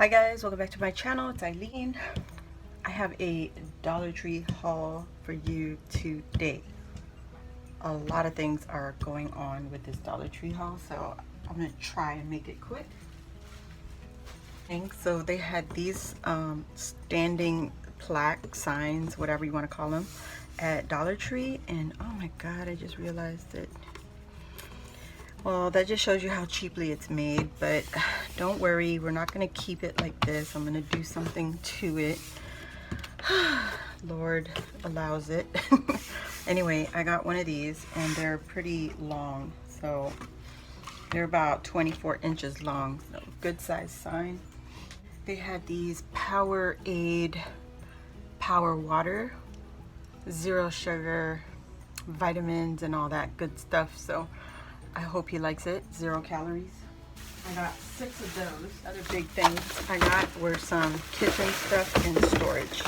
Hi guys, welcome back to my channel. It's Eileen. I have a Dollar Tree haul for you today. A lot of things are going on with this Dollar Tree haul, so I'm gonna try and make it quick. So they had these standing plaque signs, whatever you want to call them, at Dollar Tree, and oh my god, I just realized that. Well, that just shows you how cheaply it's made, but don't worry, we're not going to keep it like this. I'm going to do something to it. Lord allows it. Anyway, I got one of these, and they're pretty long. So they're about 24 inches long. So good size sign. They had these Powerade Power Water, zero sugar, vitamins, and all that good stuff. So I hope he likes it. 0 calories. I got 6 of those. Other big things I got were some kitchen stuff and storage.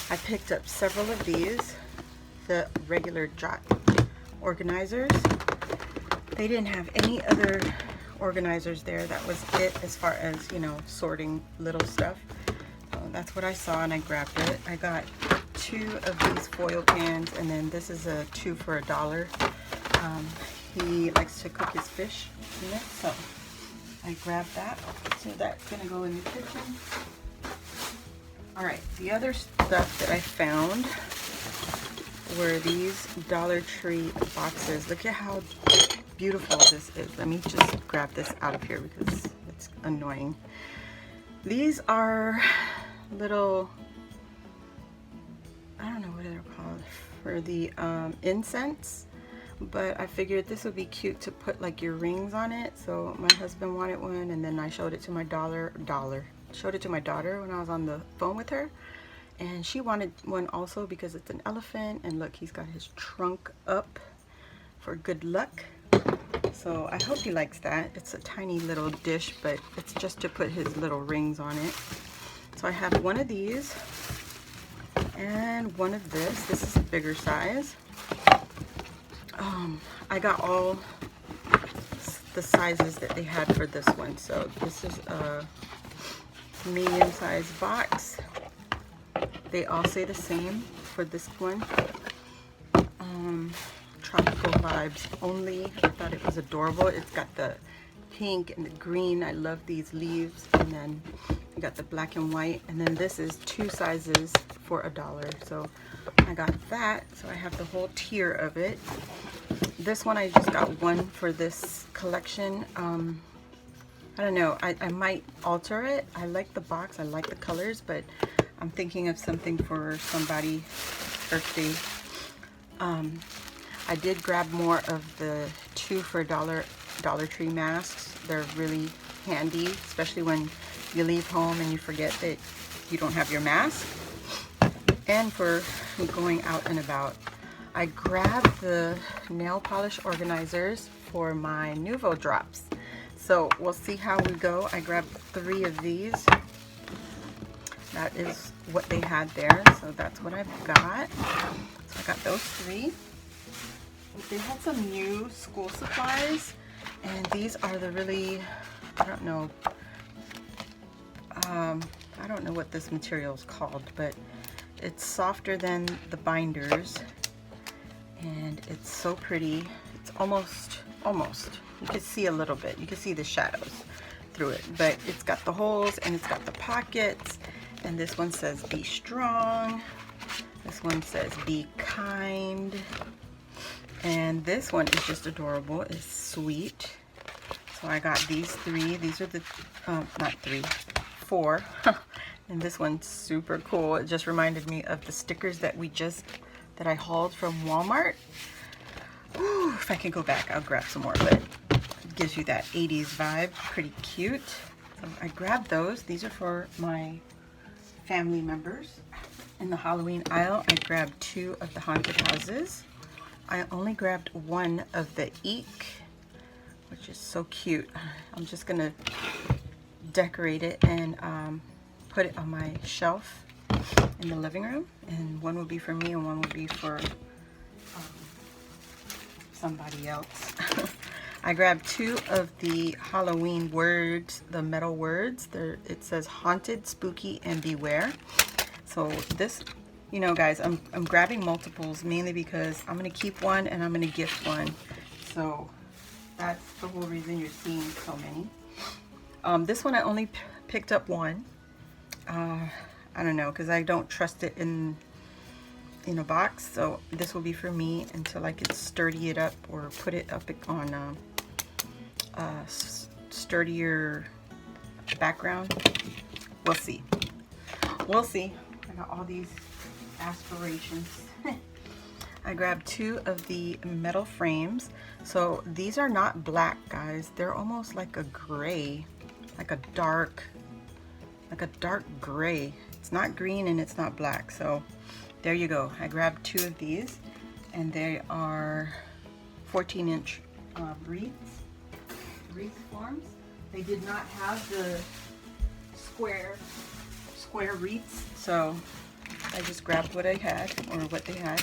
I picked up several of these, the regular jot organizers. They didn't have any other organizers there. That was it as far as, you know, sorting little stuff. So that's what I saw and I grabbed it. I got 2 of these foil pans, and then this is a 2 for $1. He likes to cook his fish in it, so I grabbed that. So that's gonna go in the kitchen. All right, the other stuff that I found were these Dollar Tree boxes. Look at how beautiful this is. Let me just grab this out of here because it's annoying. These are little, I don't know what they're called, for the incense. But I figured this would be cute to put like your rings on it. So my husband wanted one, and then I showed it to my daughter when I was on the phone with her, and she wanted one also because it's an elephant, and look, he's got his trunk up for good luck. So I hope he likes that. It's a tiny little dish, but it's just to put his little rings on it. So I have one of these and one of this. This is a bigger size. I got all the sizes that they had for this one. So this is a medium-sized box. They all say the same for this one. Tropical vibes only. I thought it was adorable. It's got the pink and the green. I love these leaves. And then I got the black and white. And then this is 2 sizes for $1. So I got that. So I have the whole tier of it. This one I just got one for this collection. I don't know, I might alter it. I like the box, I like the colors, but I'm thinking of something for somebody's birthday. I did grab more of the 2 for $1 Dollar Tree masks. They're really handy, especially when you leave home and you forget that you don't have your mask, and for going out and about. I grabbed the nail polish organizers for my Nuvo drops. So we'll see how we go. I grabbed 3 of these. That is what they had there. So that's what I've got. So I got those 3. They had some new school supplies. And these are the really, I don't know what this material is called, but it's softer than the binders. And it's so pretty. It's almost, you can see a little bit. You can see the shadows through it, but it's got the holes and it's got the pockets. And this one says be strong. This one says be kind. And this one is just adorable. It's sweet. So I got these 3. These are the, not 3, 4. And this one's super cool. It just reminded me of the stickers that that I hauled from Walmart. Ooh, if I can go back, I'll grab some more, but it gives you that 80s vibe. Pretty cute. So I grabbed those. These are for my family members. In the Halloween aisle, I grabbed 2 of the haunted houses. I only grabbed 1 of the Eek, which is so cute. I'm just gonna decorate it and put it on my shelf in the living room, and one will be for me and one will be for somebody else. I grabbed 2 of the Halloween words, the metal words. It says haunted, spooky, and beware. So this, you know, guys, I'm grabbing multiples mainly because I'm going to keep one and I'm going to gift one. So that's the whole reason you're seeing so many. This one I only picked up one. I don't know, because I don't trust it in a box. So this will be for me until I can sturdy it up or put it up on sturdier background. We'll see. We'll see. I got all these aspirations. I grabbed 2 of the metal frames. So these are not black, guys. They're almost like a gray, like a dark gray. It's not green and it's not black. So there you go. I grabbed 2 of these, and they are 14-inch wreath forms. They did not have the square wreaths, so I just grabbed what I had, or what they had.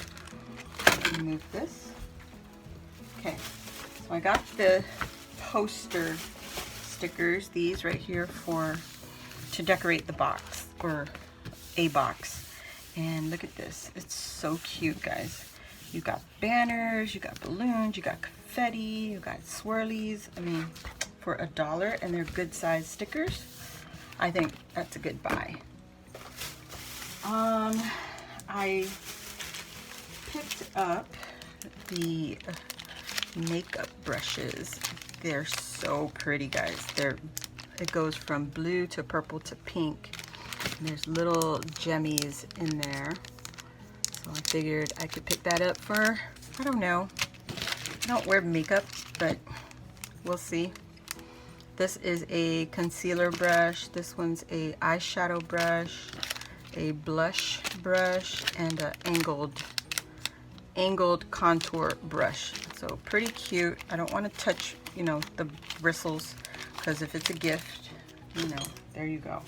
Remove this. Okay, so I got the poster stickers, these right here, to decorate the box, or a box. And look at this, it's so cute, guys. You got banners, you got balloons, you got confetti, you got swirlies. I mean, for $1, and they're good size stickers. I think that's a good buy. I picked up the makeup brushes. They're so pretty, guys. It goes from blue to purple to pink. And there's little gemmies in there. So I figured I could pick that up for, I don't know. I don't wear makeup, but we'll see. This is a concealer brush. This one's a eyeshadow brush, a blush brush, and an angled contour brush. So pretty cute. I don't want to touch, you know, the bristles, because if it's a gift, you know, there you go.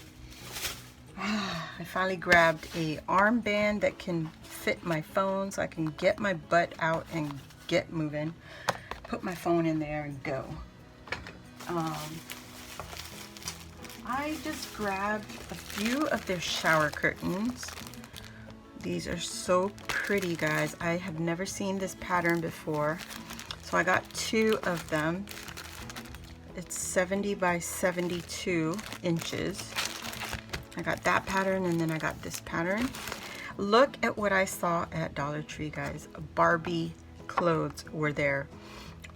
I finally grabbed a armband that can fit my phone, so I can get my butt out and get moving. Put my phone in there and go. I just grabbed a few of their shower curtains. These are so pretty, guys. I have never seen this pattern before. So I got 2 of them. It's 70 by 72 inches. I got that pattern, and then I got this pattern. Look at what I saw at Dollar Tree, guys. Barbie clothes were there,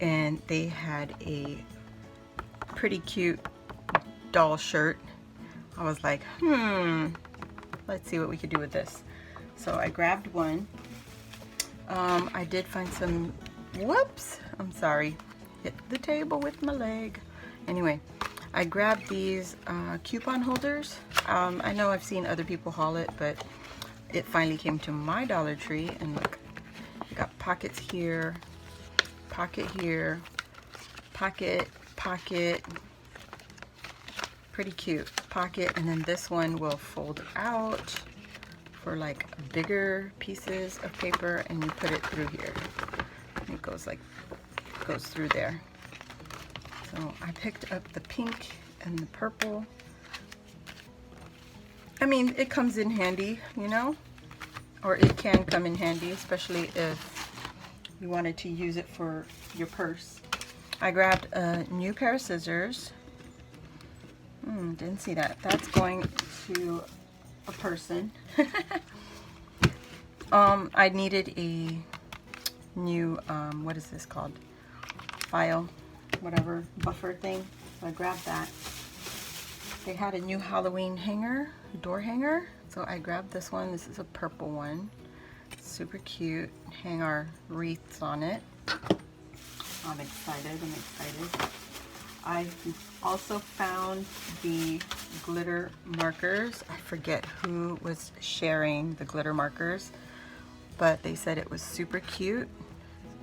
and they had a pretty cute doll shirt. I was like, let's see what we could do with this. So I grabbed one. I did find some, whoops, I'm sorry, hit the table with my leg. Anyway, I grabbed these coupon holders. I know I've seen other people haul it, but it finally came to my Dollar Tree, and look, you got pockets here, pocket here, pocket, pocket, pretty cute pocket, and then this one will fold out for like bigger pieces of paper, and you put it through here. And it goes through there. So I picked up the pink and the purple. I mean, it comes in handy, you know, or it can come in handy, especially if you wanted to use it for your purse. I grabbed a new pair of scissors. Didn't see that. That's going to a person. I needed a new, what is this called? File, whatever, buffer thing. So I grabbed that. They had a new Halloween hanger, door hanger. So I grabbed this one. This is a purple one. Super cute. Hang our wreaths on it. I'm excited. I also found the glitter markers. I forget who was sharing the glitter markers, but they said it was super cute.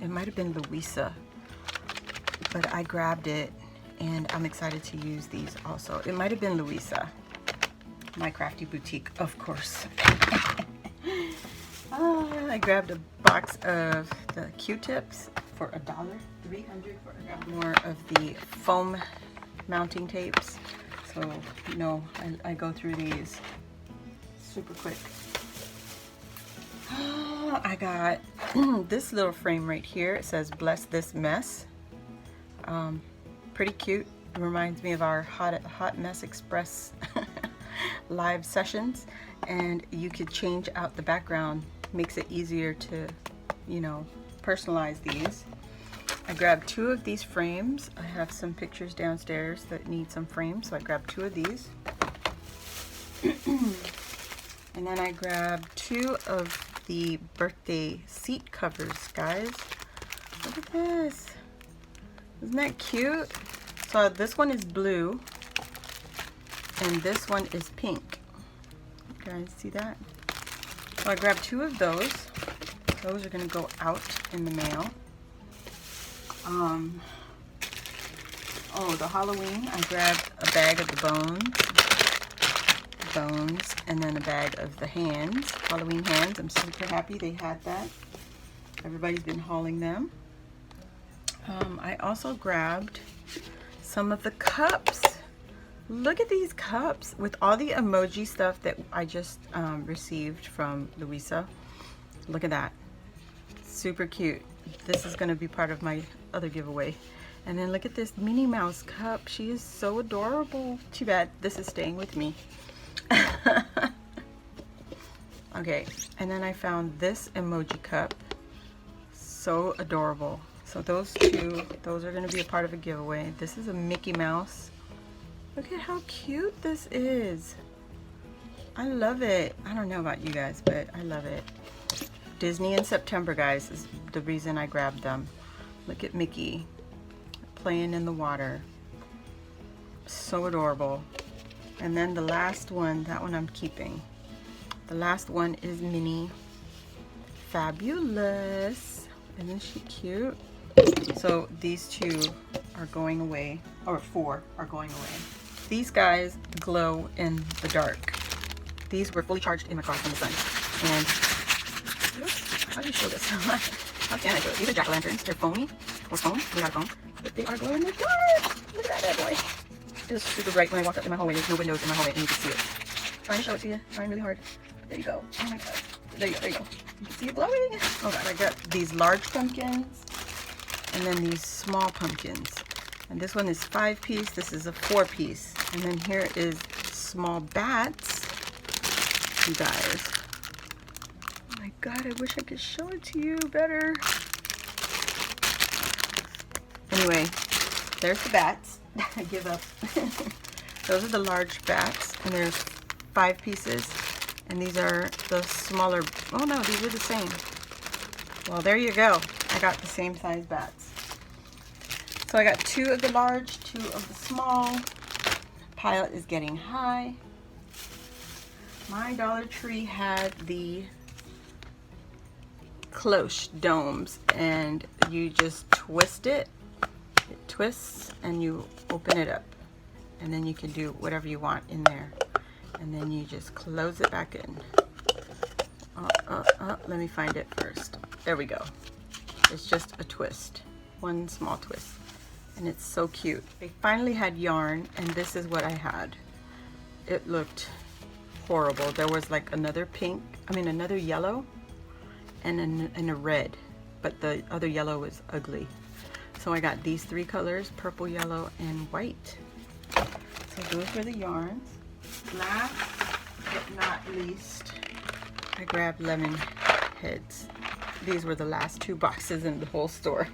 It might have been Louisa, but I grabbed it, and I'm excited to use these also. It might have been Louisa, My Crafty Boutique, of course. I grabbed a box of the Q-tips for $1, 300 for I got more of the foam mounting tapes. So, you know, I go through these super quick. I got this little frame right here. It says "Bless This Mess." Pretty cute. It reminds me of our Hot Mess Express live sessions. And you could change out the background. Makes it easier to, you know, personalize these. I grabbed 2 of these frames. I have some pictures downstairs that need some frames, so I grabbed 2 of these. And then I grabbed 2 of the birthday seat covers, guys. Look at this. Isn't that cute? So this one is blue, and this one is pink. You guys see that? So I grabbed 2 of those. Those are gonna go out in the mail. Oh, the Halloween, I grabbed a bag of the bones, and then a bag of the hands, Halloween hands. I'm super happy they had that. Everybody's been hauling them. I also grabbed some of the cups. Look at these cups with all the emoji stuff that I just received from Louisa. Look at that. Super cute. This is going to be part of my other giveaway. And then look at this Minnie Mouse cup. She is so adorable. Too bad this is staying with me. Okay, and then I found this emoji cup. So adorable. So those 2, those are going to be a part of a giveaway. This is a Mickey Mouse. Look at how cute this is. I love it. I don't know about you guys, but I love it. Disney in September, guys, is the reason I grabbed them. Look at Mickey playing in the water. So adorable. And then the last one, that one I'm keeping. The last one is Minnie. Fabulous. Isn't she cute? So these 2 are going away, or 4 are going away. These guys glow in the dark. These were fully charged in my car from the sun. And how do you show this? How can I do it? These are jack-o'-lanterns. They're foamy, or foam, we got foam. But they are glowing in the dark. Look at that bad boy. It was super bright when I walked up in my hallway. There's no windows in my hallway and you can see it. Trying to show it to you. Trying really hard. There you go. Oh my god. There you go. There you go. You can see it glowing. Oh god. I got these large pumpkins and then these small pumpkins. And this one is 5-piece. This is a 4-piece. And then here is small bats. You guys. Oh my god. I wish I could show it to you better. Anyway, there's the bats. I give up. Those are the large bats, and there's 5 pieces, and these are the smaller. Oh no, these are the same. Well, there you go. I got the same size bats. So I got 2 of the large, 2 of the small. Pile is getting high. My Dollar Tree had the cloche domes, and you just twist it. It twists and you open it up, and then you can do whatever you want in there, and then you just close it back in. Let me find it first. There we go. It's just a twist, one small twist, and it's so cute. They finally had yarn, and this is what I had. It looked horrible. There was like another pink, another yellow and a red, but the other yellow was ugly. So I got these 3 colors, purple, yellow, and white. So those were the yarns. Last but not least, I grabbed lemon heads. These were the last 2 boxes in the whole store.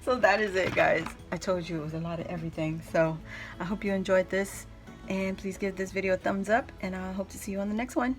So that is it, guys. I told you it was a lot of everything. So I hope you enjoyed this, and please give this video a thumbs up, and I hope to see you on the next one.